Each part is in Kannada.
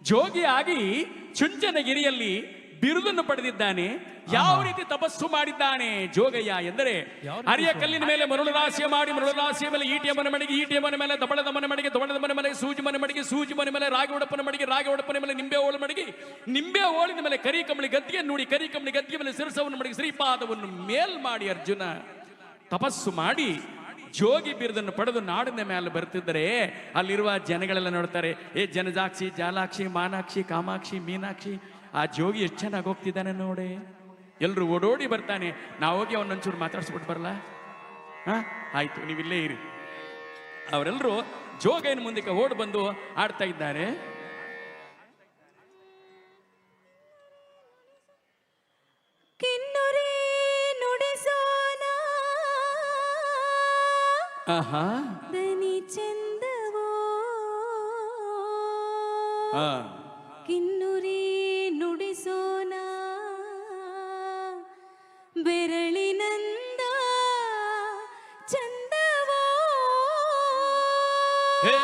ಜೋಗಿಯಾಗಿ ಚುಂಚನಗಿರಿಯಲ್ಲಿ ಬಿರುದನ್ನು ಪಡೆದಿದ್ದಾನೆ. ಯಾವ ರೀತಿ ತಪಸ್ಸು ಮಾಡಿದ್ದಾನೆ ಜೋಗಯ್ಯ ಎಂದರೆ, ಅರಿಯ ಕಲ್ಲಿನ ಮೇಲೆ ಮರಳು ರಾಶಿಯ ಮಾಡಿ, ಮರಳು ರಾಶಿಯ ಮೇಲೆ ಈಟಿಯ ಮನೆ ಮನೆಗೆ, ಈಟಿಯ ಮನೆ ಮೇಲೆ ದಬಳದ ಮನೆ ಮನೆಗೆ, ದಬಳದ ಮನೆ ಮೇಲೆ ಸೂಜಿ ಮನೆ ಮನೆಗೆ, ಸೂಜಿ ಮನೆ ಮೇಲೆ ರಾಗಿ ಒಡಪನ ಮಡಿಗೆ, ರಾಗಿ ಒಡಪನ ಮೇಲೆ ನಿಂಬೆ ಹೋಳು ಮಡಿಗೆ, ನಿಂಬೆ ಹೋಳಿನ ಮೇಲೆ ಕರಿ ಕಂಬಳಿ ಗದ್ದಿಗೆ ನೋಡಿ, ಕರಿ ಕಂಬಳಿ ಗದ್ದಿಗೆ ಮೇಲೆ ಸಿರಸವನ್ನು ಮಡಿಗೆ, ಶ್ರೀಪಾದವನ್ನು ಮೇಲ್ ಮಾಡಿ ಅರ್ಜುನ ತಪಸ್ಸು ಮಾಡಿ ಜೋಗಿ ಬಿರುದನ್ನು ಪಡೆದು ನಾಡಿನ ಮೇಲೆ ಬರ್ತಿದ್ದರೆ ಅಲ್ಲಿರುವ ಜನಗಳೆಲ್ಲ ನೋಡ್ತಾರೆ, ಏ ಜನಜಾಕ್ಷಿ, ಜಾಲಾಕ್ಷಿ, ಮಾನಾಕ್ಷಿ, ಕಾಮಾಕ್ಷಿ, ಮೀನಾಕ್ಷಿ, ಆ ಜೋಗಿ ಎಷ್ಟು ಚೆನ್ನಾಗಿ ಹೋಗ್ತಿದ್ದಾನೆ ನೋಡಿ. ಎಲ್ರು ಓಡೋಡಿ ಬರ್ತಾನೆ. ನಾವು ಹೋಗಿ ಅವನೊಂಚೂರು ಮಾತಾಡ್ಸ್ಬಿಟ್ಟು ಬರಲ್ಲ? ಆಯ್ತು, ನೀವಿಲ್ಲೇ ಇರಿ. ಅವರೆಲ್ಲರೂ ಜೋಗನ ಮುಂದಕ್ಕೆ ಓಡ್ ಬಂದು ಆಡ್ತಾ ಇದ್ದಾರೆ. ಆಹಾ, ದನಿ ಚಂದವೋ ಕಿನ್ನುರಿ ನುಡಿಸೋಣ, ಬೆರಳಿನಂದ ಚಂದವೋ. ಹೇ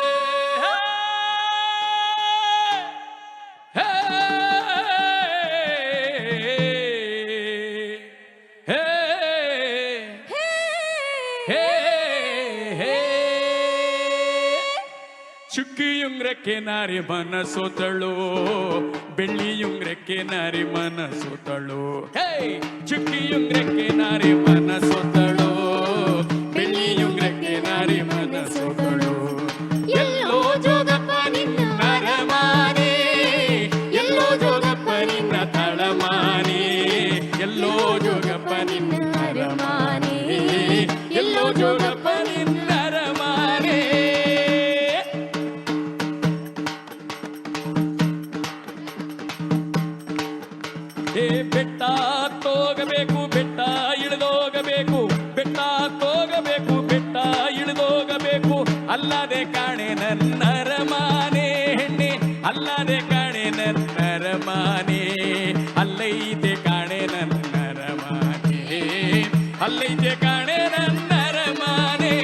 ಚುಕ್ಕಿಯುಂಗ್ರಕ್ಕೆ ನಾರಿ ಮನಸೋತಳು, ಬೆಳ್ಳಿಯುಂಗ್ರಕ್ಕೆ ನಾರಿ ಮನಸೋತಳು. ಹೇ, ಚುಕ್ಕಿಯುಂಗ್ರಕ್ಕೆ ನಾರಿ ಮನಸೋತಳು, ಬೆಳ್ಳಿಯುಂಗ್ರಕ್ಕೆ ನಾರಿ ಮನಸೋತಳು. ಎಲ್ಲೋ ಜೋಗಪ್ಪ ನಿನ್ನ ಅರಮಾನೆ, ಎಲ್ಲೋ ಜೋಗಪ್ಪ ನಿನ್ನ ತಳಮಾನೆ, ಎಲ್ಲೋ ಜೋಗಪ್ಪ ನಿನ್ನ ಅರಮಾನೆ, ಎಲ್ಲೋ ಜೋಗಪ್ಪ ನಿನ್ನ ಅರಮಾನೆ. ಬೆಟ್ಟ ತೋಗಬೇಕು, ಬೆಟ್ಟ ಇಳಿದೋಗಬೇಕು, ಬೆಟ್ಟ ತೋಗಬೇಕು, ಬೆಟ್ಟ ಇಳಿದೋಗಬೇಕು, ಅಲ್ಲದೆ ಕಾಣೆ ನನ್ನ ಅರಮಾನೆ ಹೆಣ್ಣೆ, ಅಲ್ಲದೆ ಕಾಣೆ ನನ್ನ ಅರಮಾನೆ, ಅಲ್ಲೈತೆ ಕಾಣೆ ನನ್ನ ಅರಮಾನೆ, ಅಲ್ಲೈತೆ ಕಾಣೆ ನನ್ನ ಅರಮಾನೆ.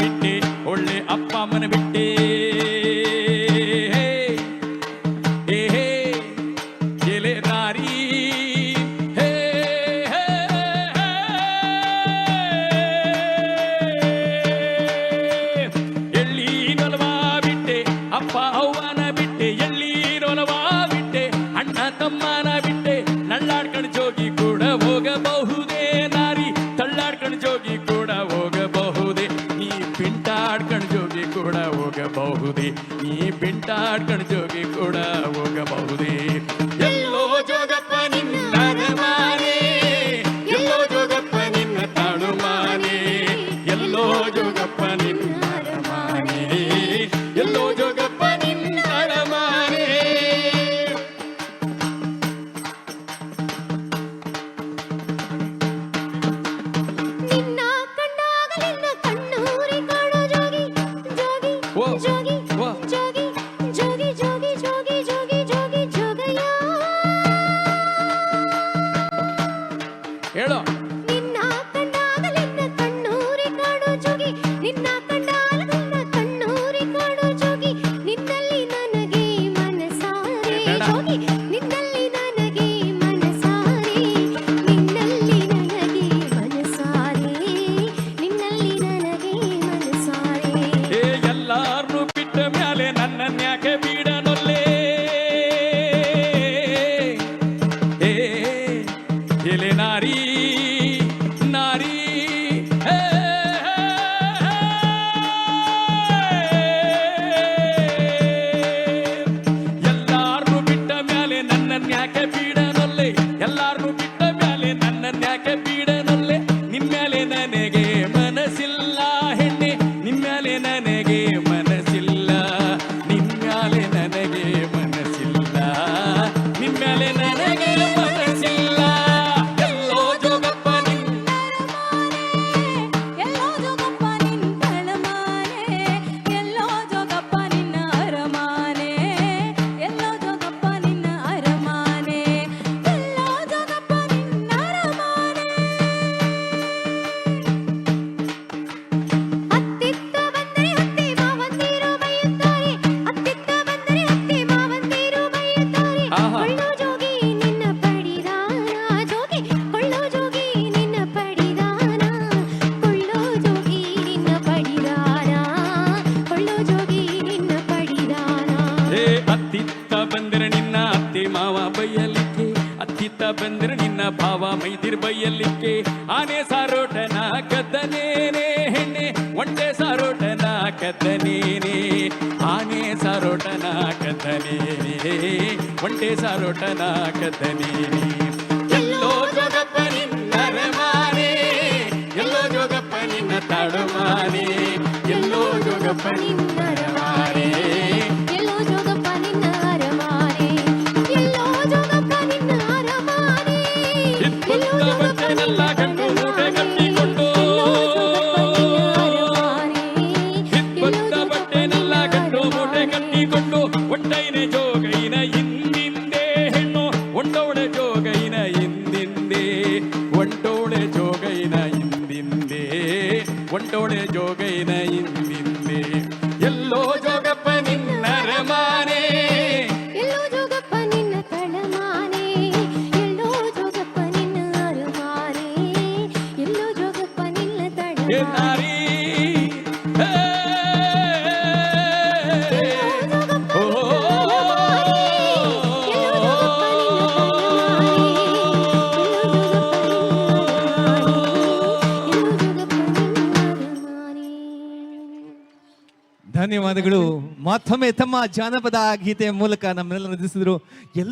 ಬಿಟ್ಟೆ ಒಳ್ಳೆ ಅಪ್ಪ ಅಮ್ಮನ ಬಿಟ್ಟೆ, ಎಲೆ ನಾರಿ, ಎಳ್ಳಿ ನೊಲವಾ ಬಿಟ್ಟೆ, ಅಪ್ಪ ಅವ್ವನ ಬಿಟ್ಟೆ, ಎಳ್ಳಿ ನೊಲವಾ ಬಿಟ್ಟೆ, ಅಣ್ಣ ತಮ್ಮನ ಬಿಟ್ಟೆ, ನಳ್ಳಾಡ್ಕೊಂಡು ಜೋಗಿ ಕೂಡ ಹೋಗಬಹುದೇ ನಾರಿ, ತಳ್ಳಾಡ್ಕೊಂಡು ಜೋಗಿ ಕೂಡ ಹೋಗಬಹುದೇ, ನೀ ಪಿಂಟಾಡ್ಕೊಂಡು ಜೋಗಿ ಕೂಡ ಹೋಗಬಹುದೇ, ನೀ ಪಿಂಟಾಡ್ಕೊಂಡು ಜೋಗಿ ಕೂಡ ಹೋಗಬಹುದೇ. ಎಲ್ಲೋ ಜೋಗಪ್ಪ ನಿನ್ನ ಅರಮಾನೆ, ಎಲ್ಲೋ ಜೋಗಪ್ಪ ನಿನ್ನ ತಾಳುಮಾನೆ, ಎಲ್ಲೋ ಜೋಗಪ್ಪ ನಿನ್ನ ಅರಮಾನೆ, ಎಲ್ಲೋ ಜೋಗಪ್ಪ ನಿನ್ನ ಅರಮಾನೆ. ನಿನ್ನ ಕಂಡಾಗಲಿನ್ನ ಕಣ್ಣೂರಿ ಕಾಣೋ ಜೋಗಿ, ಜೋಗಿ ಜೋಗಿ ಜೋಗಿ ಜೋಗಿ ಜೋಗಿ ಜೋಗಿ ಜೋಗಿ ಜೋಗಿ ಜೋಗಯ್ಯ. ಹೇಳೋ. ನಿನ್ನ ಕಂಡಾಗಲಿನ್ನ ಕಣ್ಣೂರಿ ಕಾಣೋ ಜೋಗಿ, ನಿನ್ನ ಕಂಡಾಗಲಿನ್ನ ಕಣ್ಣೂರಿ ಕಾಣೋ ಜೋಗಿ, ನಿನ್ನಲ್ಲಿ ನನಗೆ ಮನಸಾರೆ ಜೋಗಿ, ನಿನ್ನಲ್ಲಿ ನನಗೆ ಮನಸಾರೆ, ನಿನ್ನಲ್ಲಿ ನನಗೆ ಮನಸಾರೆ, ನಿನ್ನಲ್ಲಿ ನನಗೆ ಮನಸಾರೆ. ಎಲ್ಲಾರ್ನು ಬಿಟ್ಟ ಮ್ಯಾಲೆ ನನ್ನನ್ಯಾಕೆ ಬಿಡನೊಲ್ಲೆ, ಎಲೆ ನಾರಿ ನಾರಿ, ಎಲ್ಲಾರ್ನು ಬಿಟ್ಟ ಮ್ಯಾಲೆ ನನ್ನನ್ಯಾಕೆ ಬಿಡನೊಲ್ಲೆ, ಎಲ್ಲಾರ್ನು ಬಿಟ್ಟ ಮ್ಯಾಲೆ ನನ್ನನ್ಯಾಕೆ ಬಿಡನೊಲ್ಲೆ, ನಿಮ್ಮ್ಯಾಲೆ ನನಗೆ ಮನಸ್ಸಿಲ್ಲ ಹೆಣ್ಣೆ, ನಿಮ್ಮ್ಯಾಲೆ ನನಗೆ ಮನಸ್ಸಿಲ್ಲ, ನಿಮ್ಮ್ಯಾಲೆ ನನಗೆ ಮನಸ್ಸಿಲ್ಲ, ನಿಮ್ಮ್ಯಾಲೆ ನನಗೆ ಮನಸ್ಸಿಲ್ಲ. ಎಲ್ಲೋ ಜೋಗಪ್ಪ ನಿನ್ನ ಬಂದಿರು ನಿನ್ನ ಭಾವ ಮೈದಿರ್ ಬೈಯಲ್ಲಿಕ್ಕೆ ಆನೆ ಸಾರೋಟನ ಕದ್ದನೇನೆ ಹೆಣ್ಣೆ ಒಂಟೆ ಸಾರೋಟನ ಕದ್ದನೇನೆ ಆನೆ ಸಾರೋಟನ ಕದ್ದನೇನೆ ಒಂಟೆ ಸಾರೋಟನ ಕದ್ದನೇನೆ ಎಲ್ಲೋ ಜೋಗಪ್ಪ ನಿನ್ನರೆ ಮಾನೆ ಎಲ್ಲೋ ಜೋಗಪ್ಪ ನಿನ್ನ ತಾಡುಮಾನೆ ಎಲ್ಲೋ ಜೋಗಪ್ಪ ನಿನ್ನರೆ ಮಾನೆ ಎಲ್ಲೋ ಜೋಗಪ್ಪ ನಿನ್ನ ಅರಮಾನೆ ಎಲ್ಲೋ ಜೋಗಪ್ಪ ನಿನ್ನ ಅರಮಾನೆ ಇಪ್ಪತ್ತ ಬಟ್ಟೆನೆಲ್ಲ ಗಂಡು ಮೂಟೆ ಕಟ್ಟಿಕೊಂಡು ಇಪ್ಪತ್ತ ಬಟ್ಟೆನೆಲ್ಲ ಗಂಡು ಮೂಟೆ ಕಟ್ಟಿಕೊಂಡು ಒಂಟೈನೆ ಜೋಗೈನ ಹಿಂದಿಂದೆ ಹೆಣ್ಣು ಒಂಟೋಳೆ ಜೋಗೈನ ಹಿಂದಿಂದೆ ಒಂಟೋಳೆ ಜೋಗೈನ ಹಿಂದಿಂದೆ ಒಂಟೋಳೆ ಜೋಗೈನ ಹಿಂದಿಂದೆ ಎಲ್ಲೋ ಜೋಗಪ್ಪ ನಿನ್ನರ ಮಾನೆ ಎಲ್ಲೋ ಜೋಗಪ್ಪ ನಿನ್ನ ತಳಮಾನೆ ಎಲ್ಲೋ ಜೋಗಪ್ಪ ನಿನ್ನ ಅರಮಾನೆ ಎಲ್ಲೋ ಜೋಗಪ್ಪ ನಿನ್ನ ಏ ತಳಮಾನೆ ನಾರಿ ಹೇ. ಓ. ಧನ್ಯವಾದಗಳು. ಮತ್ತೊಮ್ಮೆ ತಮ್ಮ ಜಾನಪದ ಗೀತೆಯ ಮೂಲಕ ನಮ್ಮೆಲ್ಲ ನದಿಸಿದ್ರು.